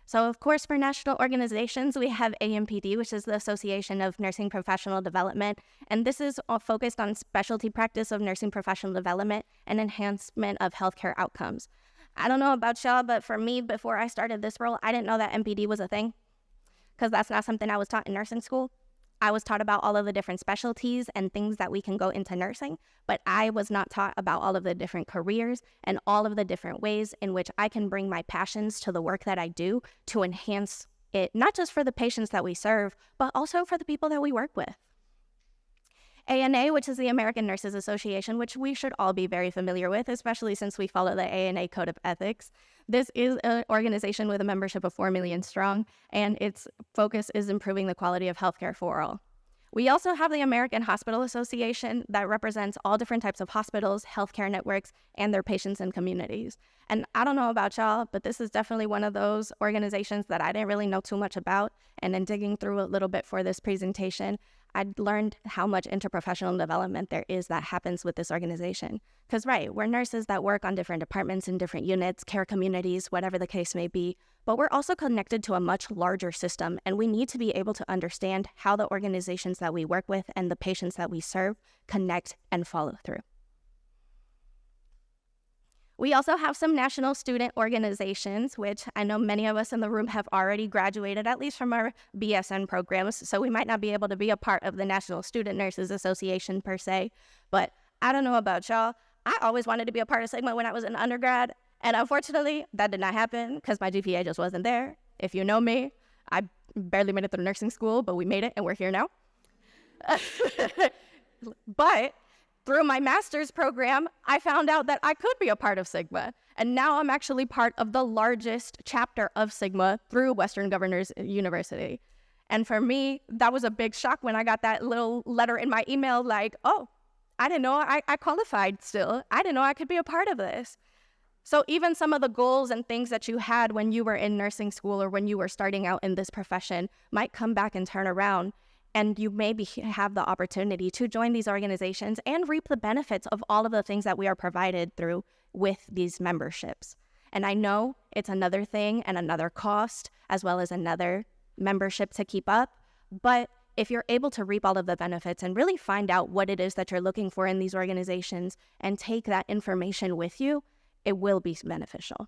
So, of course, for national organizations, we have AMPD, which is the Association of Nursing Professional Development, and this is focused on specialty practice of nursing professional development and enhancement of healthcare outcomes. I don't know about y'all, but for me, before I started this role, I didn't know that MPD was a thing because that's not something I was taught in nursing school. I was taught about all of the different specialties and things that we can go into nursing, but I was not taught about all of the different careers and all of the different ways in which I can bring my passions to the work that I do to enhance it, not just for the patients that we serve, but also for the people that we work with. ANA, which is the American Nurses Association, which we should all be very familiar with, especially since we follow the ANA Code of Ethics. This is an organization with a membership of 4 million strong, and its focus is improving the quality of healthcare for all. We also have the American Hospital Association that represents all different types of hospitals, healthcare networks, and their patients and communities. And I don't know about y'all, but this is definitely one of those organizations that I didn't really know too much about. And in digging through a little bit for this presentation, I learned how much interprofessional development there is that happens with this organization. Because, right, we're nurses that work on different departments and different units, care communities, whatever the case may be, but we're also connected to a much larger system, and we need to be able to understand how the organizations that we work with and the patients that we serve connect and follow through. We also have some national student organizations, which I know many of us in the room have already graduated, at least from our BSN programs, so we might not be able to be a part of the National Student Nurses Association per se, but I don't know about y'all. I always wanted to be a part of Sigma when I was an undergrad, and unfortunately, that did not happen because my GPA just wasn't there. If you know me, I barely made it through nursing school, but we made it, and we're here now. But through my master's program, I found out that I could be a part of Sigma. And now I'm actually part of the largest chapter of Sigma through Western Governors University. And for me, that was a big shock when I got that little letter in my email like, oh, I didn't know I qualified still. I didn't know I could be a part of this. So even some of the goals and things that you had when you were in nursing school or when you were starting out in this profession might come back and turn around. And you maybe have the opportunity to join these organizations and reap the benefits of all of the things that we are provided through with these memberships. And I know it's another thing and another cost, as well as another membership to keep up. But if you're able to reap all of the benefits and really find out what it is that you're looking for in these organizations and take that information with you, it will be beneficial.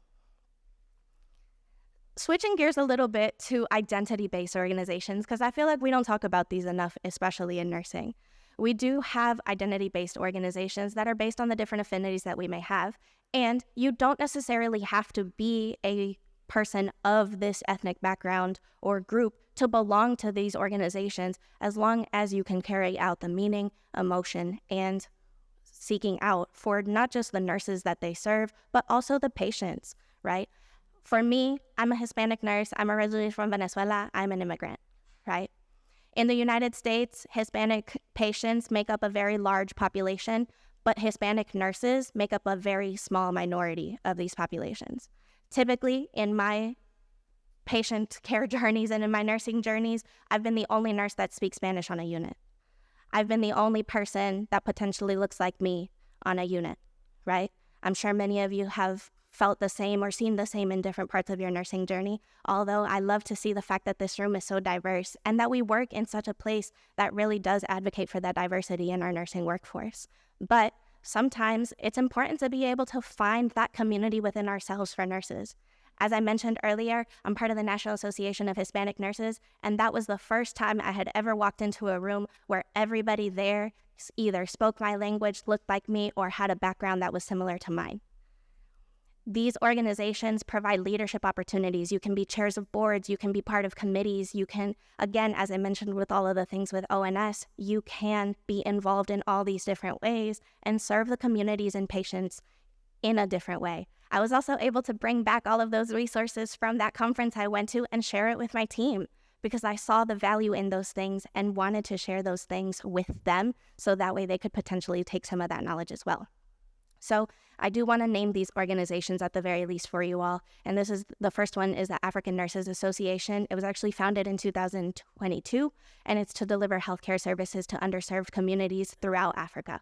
Switching gears a little bit to identity-based organizations, because I feel like we don't talk about these enough, especially in nursing. We do have identity-based organizations that are based on the different affinities that we may have, and you don't necessarily have to be a person of this ethnic background or group to belong to these organizations, as long as you can carry out the meaning, emotion, and seeking out for not just the nurses that they serve, but also the patients, right? For me, I'm a Hispanic nurse. I'm originally from Venezuela. I'm an immigrant, right? In the United States, Hispanic patients make up a very large population, but Hispanic nurses make up a very small minority of these populations. Typically, in my patient care journeys and in my nursing journeys, I've been the only nurse that speaks Spanish on a unit. I've been the only person that potentially looks like me on a unit, right? I'm sure many of you have felt the same or seen the same in different parts of your nursing journey. Although I love to see the fact that this room is so diverse and that we work in such a place that really does advocate for that diversity in our nursing workforce. But sometimes it's important to be able to find that community within ourselves for nurses. As I mentioned earlier, I'm part of the National Association of Hispanic Nurses, and that was the first time I had ever walked into a room where everybody there either spoke my language, looked like me, or had a background that was similar to mine. These organizations provide leadership opportunities. You can be chairs of boards, you can be part of committees, you can, again, as I mentioned with all of the things with ONS, you can be involved in all these different ways and serve the communities and patients in a different way. I was also able to bring back all of those resources from that conference I went to and share it with my team because I saw the value in those things and wanted to share those things with them so that way they could potentially take some of that knowledge as well. So I do want to name these organizations at the very least for you all. And this is the first one is the African Nurses Association. It was actually founded in 2022, and it's to deliver healthcare services to underserved communities throughout Africa.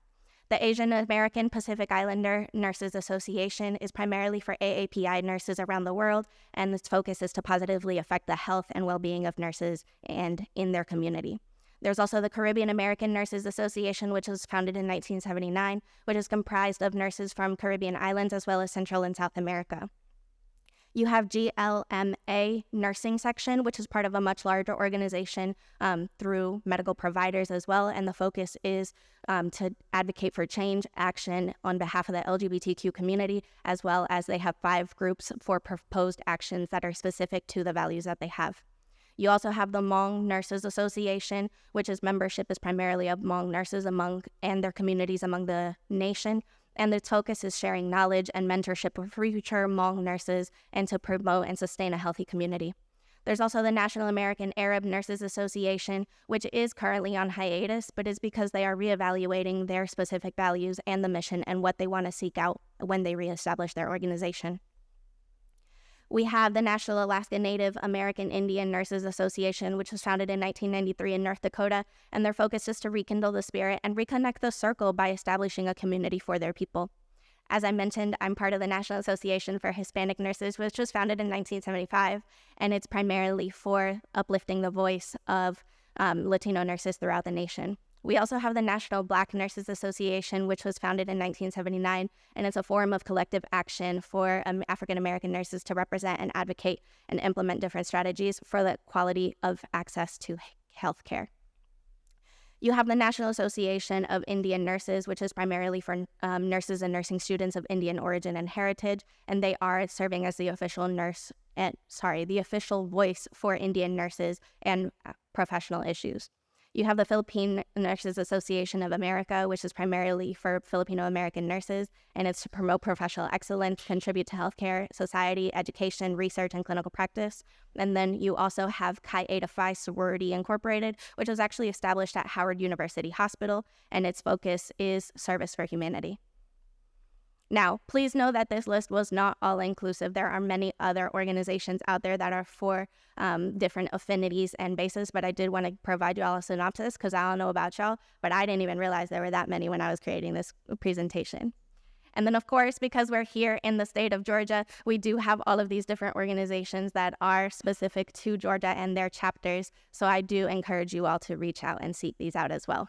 The Asian American Pacific Islander Nurses Association is primarily for AAPI nurses around the world, and its focus is to positively affect the health and well-being of nurses and in their community. There's also the Caribbean American Nurses Association, which was founded in 1979, which is comprised of nurses from Caribbean islands as well as Central and South America. You have GLMA nursing section, which is part of a much larger organization through medical providers as well. And the focus is to advocate for change action on behalf of the LGBTQ community, as well as they have 5 groups for proposed actions that are specific to the values that they have. You also have the Hmong Nurses Association, which is membership is primarily of Hmong nurses and their communities among the nation. And its focus is sharing knowledge and mentorship with future Hmong nurses and to promote and sustain a healthy community. There's also the National American Arab Nurses Association, which is currently on hiatus, but is because they are reevaluating their specific values and the mission and what they want to seek out when they reestablish their organization. We have the National Alaska Native American Indian Nurses Association, which was founded in 1993 in North Dakota, and their focus is to rekindle the spirit and reconnect the circle by establishing a community for their people. As I mentioned, I'm part of the National Association for Hispanic Nurses, which was founded in 1975, and it's primarily for uplifting the voice of Latino nurses throughout the nation. We also have the National Black Nurses Association, which was founded in 1979, and it's a forum of collective action for African American nurses to represent and advocate and implement different strategies for the quality of access to healthcare. You have the National Association of Indian Nurses, which is primarily for nurses and nursing students of Indian origin and heritage, and they are serving as the official the official voice for Indian nurses and professional issues. You have the Philippine Nurses Association of America, which is primarily for Filipino American nurses, and it's to promote professional excellence, contribute to healthcare, society, education, research, and clinical practichi. And then you also have Chi Eta Phi Sorority Incorporated, which was actually established at Howard University Hospital, and its focus is service for humanity. Now, please know that this list was not all-inclusive. There are many other organizations out there that are for different affinities and bases, but I did want to provide you all a synopsis because I don't know about y'all, but I didn't even realize there were that many when I was creating this presentation. And then, of course, because we're here in the state of Georgia, we do have all of these different organizations that are specific to Georgia and their chapters, so I do encourage you all to reach out and seek these out as well.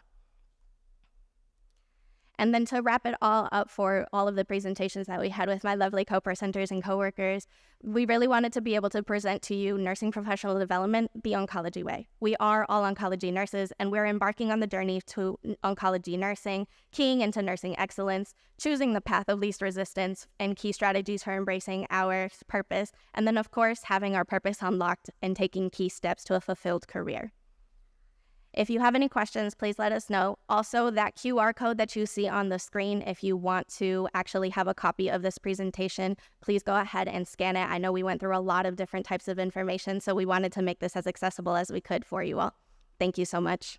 And then to wrap it all up for all of the presentations that we had with my lovely co-presenters and coworkers, we really wanted to be able to present to you nursing professional development the oncology way. We are all oncology nurses, and we're embarking on the journey to oncology nursing, keying into nursing excellence, choosing the path of least resistance, and key strategies for embracing our purpose, and then, of course, having our purpose unlocked and taking key steps to a fulfilled career. If you have any questions, please let us know. Also, that QR code that you see on the screen, if you want to actually have a copy of this presentation, please go ahead and scan it. I know we went through a lot of different types of information, so we wanted to make this as accessible as we could for you all. Thank you so much.